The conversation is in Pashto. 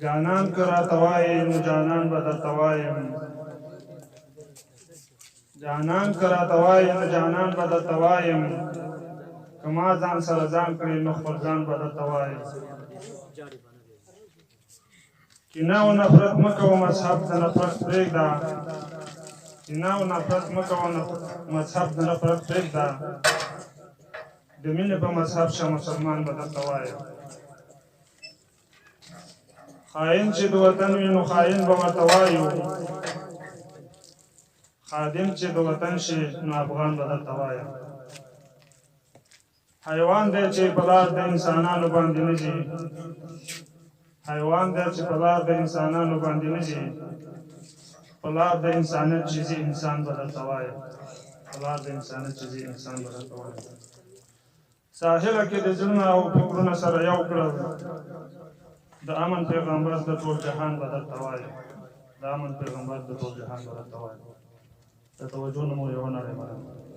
جانان که راته وایې نو جانان به درته وایم جانان که راته وایې نو جانان به درته وایم که ما ځان سره ځان کړې نو خپل ځان به درته وایم کینه او نفرت مه کوه مذهب د نفرت پرېږده کینه او نفرت مه کوه مذهب د نفرت پرېږده د مینې په مذهب شه مسلمان به درته وایم خاین چې د وطن وي نو خاین به ورته وایو خادم چې د وطن شي نو افغان به درته وایم حیوان دی چې په لار د انسانانو باندې نه ځي حیوان دی چې په لار د انسانانو باندې نه ځي په لار د انسانیت چې ځي انسان به درته وایم په لار د انسانیت چې ځي انسان به درته وایم ساحله کې د زړونه او فکرونه سره یو کړل د امن پیغمبر د ټول جهان به درته وایم د امن پیغمبر د ټول جهان به درته وایم د توجه نه مو یوه نړۍ مننه